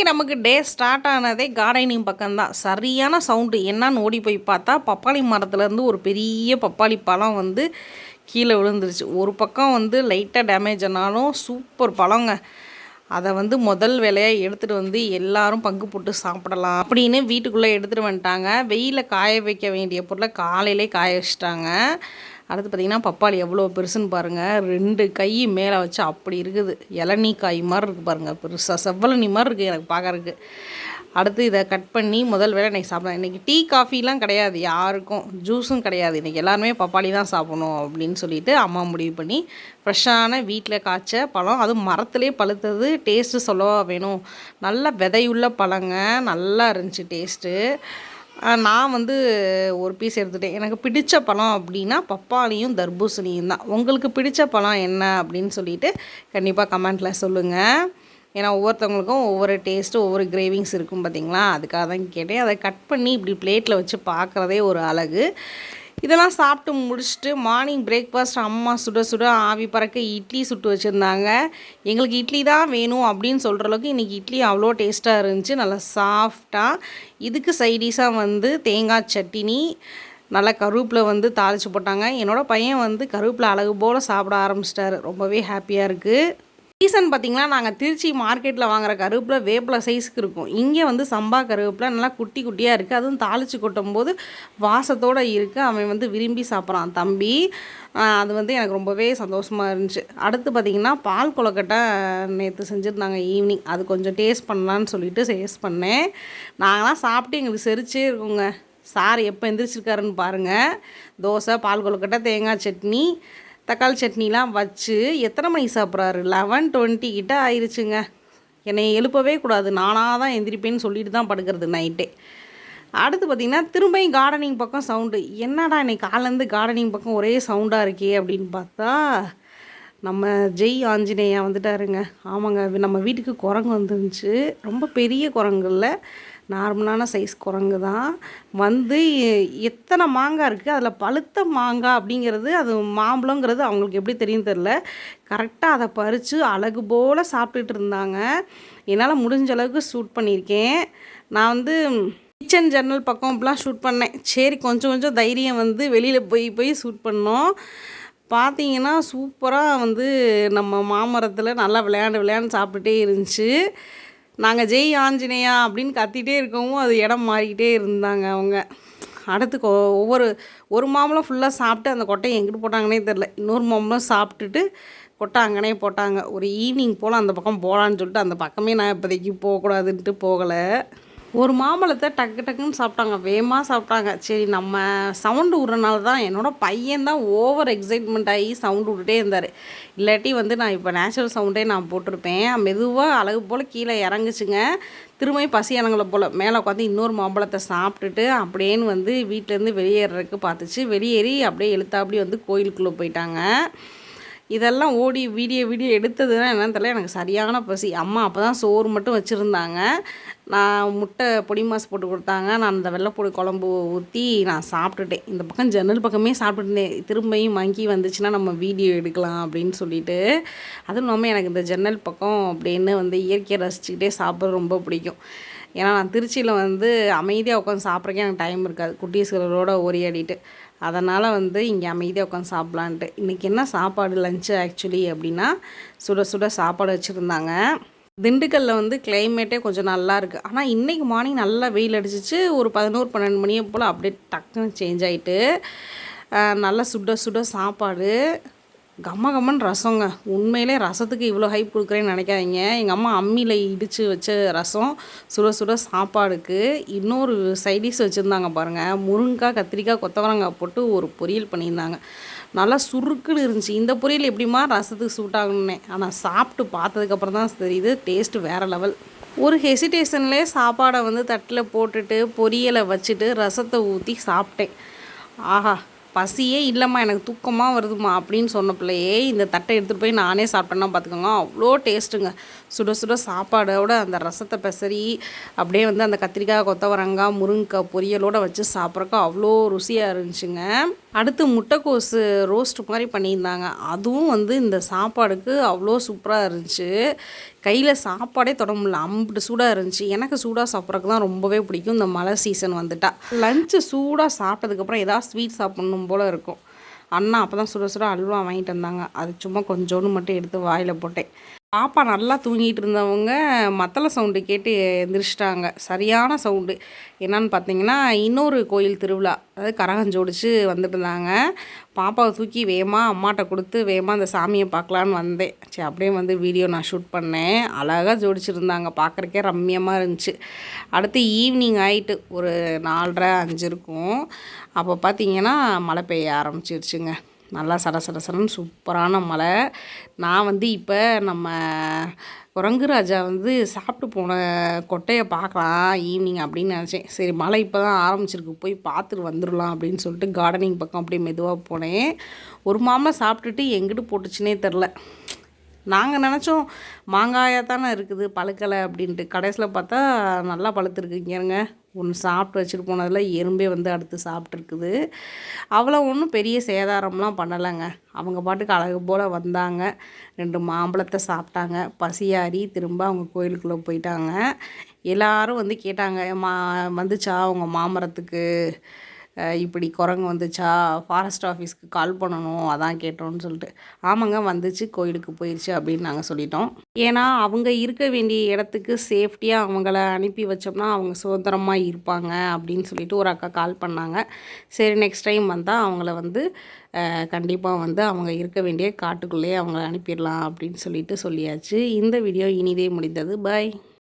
நமக்கு day start ஆனதே gardening பக்கம்தான். சரியான சவுண்டு என்னான்னு ஓடி போய் பார்த்தா பப்பாளி மரத்துலேருந்து ஒரு பெரிய பப்பாளி பழம் வந்து கீழே விழுந்துருச்சு. ஒரு பக்கம் வந்து லைட்டாக டேமேஜ் ஆனாலும் சூப்பர் பழங்க. அதை வந்து முதல் வேலையாக எடுத்துகிட்டு வந்து எல்லாரும் பங்கு போட்டு சாப்பிடலாம் அப்படின்னு வீட்டுக்குள்ளே எடுத்துகிட்டு வந்துட்டாங்க. வெயிலில் காய வைக்க வேண்டிய பொருளை காலையிலே காய வச்சிட்டாங்க. அடுத்து பார்த்திங்கன்னா பப்பாளி எவ்வளோ பெருசுன்னு பாருங்கள். 2 கை மேலே வச்சு அப்படி இருக்குது. இளநீ காய் மாதிரி இருக்குது பாருங்கள். பெருசாக செவ்வளநீ மாதிரி இருக்குது எனக்கு பார்க்கறதுக்கு. அடுத்து இதை கட் பண்ணி முதல் வேளை இன்றைக்கி சாப்பிடலாம். இன்றைக்கி டீ காஃபிலாம் கிடையாது, யாருக்கும் ஜூஸும் கிடையாது. இன்றைக்கி எல்லாருமே பப்பாளி தான் சாப்பிடணும் அப்படின்னு சொல்லிட்டு அம்மா முடிவு பண்ணி ஃப்ரெஷ்ஷான வீட்டில் காய்ச்ச பழம், அதுவும் மரத்துலேயே பழுத்தது. டேஸ்ட்டு சொல்லவா வேணும், நல்ல விதையுள்ள பழங்க, நல்லா இருந்துச்சு டேஸ்ட்டு. நான் வந்து ஒரு பீஸ் எடுத்துட்டேன். எனக்கு பிடித்த பழம் அப்படின்னா பப்பாளியும் தர்பூசணியும் தான். உங்களுக்கு பிடித்த பழம் என்ன அப்படின்னு சொல்லிட்டு கண்டிப்பாக கமெண்ட்டில் சொல்லுங்கள். ஏன்னா ஒவ்வொருத்தவங்களுக்கும் ஒவ்வொரு டேஸ்ட்டு, ஒவ்வொரு கிரேவிங்ஸ் இருக்கும் பார்த்திங்களா, அதுக்காக தான் கேட்டேன். அதை கட் பண்ணி இப்படி பிளேட்டில் வச்சு பார்க்குறதே ஒரு அழகு. இதெல்லாம் சாப்பிட்டு முடிச்சுட்டு மார்னிங் பிரேக்ஃபாஸ்ட் அம்மா சுட சுட ஆவி பறக்க இட்லி சுட்டு வச்சுருந்தாங்க. எங்களுக்கு இட்லி தான் வேணும் அப்படின்னு சொல்கிற அளவுக்கு இன்றைக்கி இட்லி அவ்வளோ டேஸ்ட்டாக இருந்துச்சு, நல்லா சாஃப்டாக. இதுக்கு சைடிஷாக வந்து தேங்காய் சட்னி, நல்லா கருவேப்பிலை வந்து தாளித்து போட்டாங்க. என்னோடய பையன் வந்து கருவேப்பிலை அழகு போல் சாப்பிட ஆரம்பிச்சிட்டாரு. ரொம்பவே ஹாப்பியாக இருக்குது. சீசன் பார்த்திங்கன்னா நாங்கள் திருச்சி மார்க்கெட்டில் வாங்குகிற கருவேப்பிலை வேப்பிலை சைஸுக்கு இருக்கும். இங்கே வந்து சம்பா கருவேப்பிலை நல்லா குட்டி குட்டியாக இருக்குது. அதுவும் தாளித்து கொட்டும் போது வாசத்தோடு இருக்குது. அவன் வந்து விரும்பி சாப்பிட்றான் தம்பி. அது வந்து எனக்கு ரொம்பவே சந்தோஷமாக இருந்துச்சு. அடுத்து பார்த்திங்கன்னா பால் கொழுக்கட்டை நேற்று செஞ்சுருந்தாங்க ஈவினிங். அது கொஞ்சம் டேஸ்ட் பண்ணலான்னு சொல்லிட்டு டேஸ்ட் பண்ணேன். நாங்களாம் சாப்பிட்டு எங்களுக்கு செரிச்சே இருக்குங்க. சார் எப்போ எந்திரிச்சிருக்காருன்னு பாருங்கள். தோசை, பால் கொழுக்கட்டை, தேங்காய் சட்னி, தக்காளி சட்னிலாம் வச்சு எத்தனை மணிக்கு சாப்பிட்றாரு? 11:20 கிட்ட ஆயிடுச்சுங்க. என்னை எழுப்பவே கூடாது, நானாக தான் எந்திரிப்பேன்னு சொல்லிட்டு தான் படுக்கிறது நைட்டே. அடுத்து பார்த்திங்கன்னா திரும்பியும் கார்டனிங் பக்கம் சவுண்டு. என்னடா இன்னைக்கு காலேருந்து கார்டனிங் பக்கம் ஒரே சவுண்டாக இருக்கே அப்படின்னு பார்த்தா நம்ம ஜெய் ஆஞ்சநேயா வந்துட்டாருங்க. ஆமாங்க, நம்ம வீட்டுக்கு குரங்கு வந்துருந்துச்சு. ரொம்ப பெரிய குரங்கு இல்லை, நார்மலான சைஸ் குரங்கு தான். வந்து எத்தனை மாங்காய் இருக்குது, அதில் பழுத்த மாங்காய் அப்படிங்கிறது, அது மாம்பழங்கிறது அவங்களுக்கு எப்படி தெரியும் தெரில. கரெக்டாக அதை பறித்து அழகு போல் சாப்பிட்டுட்டு இருந்தாங்க. என்னால் முடிஞ்ச அளவுக்கு ஷூட் பண்ணியிருக்கேன். நான் வந்து கிச்சன் ஜன்னல் பக்கம் இப்படிலாம் ஷூட் பண்ணேன். சரி கொஞ்சம் கொஞ்சம் தைரியம் வந்து வெளியில் போய் ஷூட் பண்ணோம். பார்த்தீங்கன்னா சூப்பராக வந்து நம்ம மாமரத்தில் நல்லா விளையாண்டு சாப்பிட்டுட்டே இருந்துச்சு. நாங்கள் ஜெய் ஆஞ்சநேயா அப்படின்னு கத்திகிட்டே இருக்கவும் அது இடம் மாறிக்கிட்டே இருந்தாங்க அவங்க. அடுத்து ஒரு மாம்பழம் ஃபுல்லாக சாப்பிட்டு அந்த கொட்டையை எங்கிட்டு போட்டாங்கன்னே தெரில. இன்னொரு மாம்பழம் சாப்பிட்டுட்டு கொட்டை அங்கனே போட்டாங்க. ஒரு ஈவினிங் போல் அந்த பக்கம் போகலான்னு சொல்லிட்டு அந்த பக்கமே நான் இப்போதைக்கு போகக்கூடாதுன்ட்டு போகலை. ஒரு மாம்பழத்தை டக்கு டக்குன்னு சாப்பிட்டாங்க, வேகமாக சாப்பிட்டாங்க. சரி நம்ம சவுண்டு விட்றனால தான். என்னோடய பையன்தான் ஓவர் எக்ஸைட்மெண்ட் ஆகி சவுண்டு விட்டுட்டே இருந்தார். இல்லாட்டி வந்து நான் இப்போ நேச்சுரல் சவுண்டே நான் போட்டிருப்பேன். மெதுவாக அழகு போல் கீழே இறங்குச்சுங்க. திரும்ப பசி இறங்கலை போல் மேலே உட்காந்து இன்னொரு மாம்பழத்தை சாப்பிட்டுட்டு அப்படியேன்னு வந்து வீட்டிலேருந்து வெளியேறதுக்கு பார்த்துச்சு. வெளியேறி அப்படியே எழுத்தாப்படி வந்து கோயிலுக்குள்ளே போயிட்டாங்க. இதெல்லாம் ஓடி வீடியோ எடுத்ததுன்னா என்னன்னு தெரியல, எனக்கு சரியான பசி. அம்மா அப்போ தான் சோறு மட்டும் வச்சுருந்தாங்க. நான் முட்டை பொடி மாஸ் போட்டு கொடுத்தாங்க. நான் அந்த வெள்ளைப்பூடி குழம்பு ஊற்றி நான் சாப்பிட்டுட்டேன். இந்த பக்கம் ஜன்னல் பக்கமே சாப்பிட்டுட்டேன். திரும்பியும் மங்கி வந்துச்சுன்னா நம்ம வீடியோ எடுக்கலாம் அப்படின்னு சொல்லிட்டு. அதுவும் இல்லாமல் எனக்கு இந்த ஜன்னல் பக்கம் அப்படின்னு வந்து இயற்கையை ரசிச்சுக்கிட்டே சாப்பிட ரொம்ப பிடிக்கும். ஏன்னா நான் திருச்சியில் வந்து அமைதியாக உட்காந்து சாப்பிட்றக்கே எனக்கு டைம் இருக்காது, குட்டீஸ்களோட ஓரியாடிட்டு. அதனால் வந்து இங்கே அமைதியாக உட்காந்து சாப்பிட்லான்ட்டு. இன்றைக்கி என்ன சாப்பாடு லஞ்சு ஆக்சுவலி அப்படின்னா சுட சுட சாப்பாடு வச்சுருந்தாங்க. திண்டுக்கல்லில் வந்து கிளைமேட்டே கொஞ்சம் நல்லா இருக்குது. ஆனால் இன்றைக்கி மார்னிங் நல்லா வெயில் அடிச்சிச்சு. ஒரு 11-12 மணியை போல் அப்படியே டக்குன்னு சேஞ்ச் ஆகிட்டு நல்லா சுட சுட சாப்பாடு, கம்மன்னு ரசங்க. உண்மையிலே ரசத்துக்கு இவ்வளோ ஹைப் கொடுக்குறேன்னு நினைக்காதீங்க. எங்கள் அம்மா அம்மியில் இடித்து வச்ச ரசம், சுட சுட சாப்பாடுக்கு இன்னொரு சைடிஷ் வச்சுருந்தாங்க பாருங்கள். முருங்கைக்காய், கத்திரிக்காய், கொத்தவரங்காய் போட்டு ஒரு பொரியல் பண்ணியிருந்தாங்க. நல்லா சுருக்குன்னு இருந்துச்சு. இந்த பொரியல் எப்படிமா ரசத்துக்கு சூட் ஆகணுன்னே, ஆனால் சாப்பிட்டு பார்த்ததுக்கப்புறம் தான் தெரியுது டேஸ்ட்டு வேறு லெவல். ஒரு ஹெசிடேஷன்லேயே சாப்பாடை வந்து தட்டில் போட்டுட்டு பொரியலை வச்சுட்டு ரசத்தை ஊற்றி சாப்பிட்டேன். ஆஹா, பசியே இல்லைம்மா, எனக்கு தூக்கமாக வருதுமா அப்படின்னு சொன்ன பிள்ளையே இந்த தட்டை எடுத்துகிட்டு போய் நானே சாப்பிட்டேன்னா பார்த்துக்கோங்க, அவ்வளோ டேஸ்ட்டுங்க. சுட சுட சாப்பாடோட அந்த ரசத்தை பெசரி அப்படியே வந்து அந்த கத்திரிக்காய், கொத்தவரங்காய், முருங்கைக்காய் பொரியலோடு வச்சு சாப்பிட்றக்கு அவ்வளோ ருசியாக இருந்துச்சுங்க. அடுத்து முட்டைக்கோஸு ரோஸ்ட் மாதிரி பண்ணியிருந்தாங்க. அதுவும் வந்து இந்த சாப்பாடுக்கு அவ்வளோ சூப்பராக இருந்துச்சு. கையில் சாப்பாடே தொட முடியல, அம்புட்டு சூடாக இருந்துச்சு. எனக்கு சூடாக சாப்பிட்றதுக்கு தான் ரொம்பவே பிடிக்கும் இந்த மழை சீசன் வந்துட்டா. லஞ்சு சூடாக சாப்பிட்டதுக்கப்புறம் ஏதாவது ஸ்வீட் சாப்பிட்ணும் போல் இருக்கும். அண்ணா அப்போ தான் சுட சுட அல்வா வாங்கிட்டு வந்தாங்க. அது சும்மா கொஞ்சோண்டு மட்டும் எடுத்து வாயில் போட்டேன். பாப்பா நல்லா தூங்கிட்டு இருந்தவங்க மத்தள சவுண்டு கேட்டு எந்திரிச்சிட்டாங்க. சரியான சவுண்டு. என்னன்னு பார்த்தீங்கன்னா, இன்னொரு கோயில் திருவிழா, அதாவது கரகம் ஜோடிச்சு வந்துட்டு இருந்தாங்க. பாப்பாவை தூக்கி வேகமாக அம்மாட்ட கொடுத்து வேகமாக அந்த சாமியை பார்க்கலான்னு வந்தேன். சரி, அப்படியே வந்து வீடியோ நான் ஷூட் பண்ணேன். அழகாக ஜோடிச்சுருந்தாங்க, பார்க்குறக்கே ரம்மியமாக இருந்துச்சு. அடுத்து ஈவினிங் ஆகிட்டு ஒரு 4:30 5 இருக்கும். அப்போ பார்த்தீங்கன்னா மழை பெய்ய ஆரம்பிச்சிருச்சுங்க. நல்லா சடசடன்னு சூப்பரான மழை. நான் வந்து இப்போ நம்ம குரங்கு ராஜா வந்து சாப்பிட்டு போன கொட்டையை பார்க்கலாம் ஈவினிங் அப்படின்னு நினச்சேன். சரி, மழை இப்போ தான் ஆரம்பிச்சிருக்கு, போய் பார்த்துட்டு வந்துடலாம் அப்படின்னு சொல்லிட்டு கார்டனிங் பக்கம் அப்படியே மெதுவாக போனேன். ஒரு மாம்பழம் சாப்பிட்டுட்டு எங்கிட்டு போட்டுச்சுன்னே தெரில. நாங்கள் நினச்சோம் மாங்காயாக தானே இருக்குது, பழுக்கலை அப்படின்ட்டு. கடைசியில் பார்த்தா நல்லா பழுத்துருக்கு. இங்கேருங்க, ஒன்று சாப்பிட்டு வச்சுட்டு போனதில் எறும்பே வந்து அடுத்து சாப்பிட்ருக்குது. அவ்வளோ ஒன்றும் பெரிய சேதாரம்லாம் பண்ணலைங்க. அவங்க பாட்டுக்கு அழகு போல் வந்தாங்க, 2 மாம்பழத்தை சாப்பிட்டாங்க, பசியாரி திரும்ப அவங்க கோயிலுக்குள்ளே போயிட்டாங்க. எல்லோரும் வந்து கேட்டாங்க, வந்துச்சா உங்கள் மாமரத்துக்கு இப்படி குரங்கு வந்துச்சா, ஃபாரஸ்ட் ஆஃபீஸ்க்கு கால் பண்ணணும், அதான் கேட்டோன்னு சொல்லிட்டு. ஆமாங்க, வந்துச்சு, கோயிலுக்கு போயிடுச்சு அப்படின்னு நாங்கள் சொல்லிட்டோம். ஏன்னா அவங்க இருக்க வேண்டிய இடத்துக்கு சேஃப்டியாக அவங்கள அனுப்பி வச்சோம்னா அவங்க சுதந்திரமாக இருப்பாங்க அப்படின்னு சொல்லிட்டு ஒரு அக்கா கால் பண்ணாங்க. சரி, நெக்ஸ்ட் டைம் வந்தால் அவங்கள வந்து கண்டிப்பாக வந்து அவங்க இருக்க வேண்டிய காட்டுக்குள்ளேயே அவங்கள அனுப்பிடலாம் அப்படின்னு சொல்லிட்டு சொல்லியாச்சு. இந்த வீடியோ இனிதே முடிந்தது. பாய்.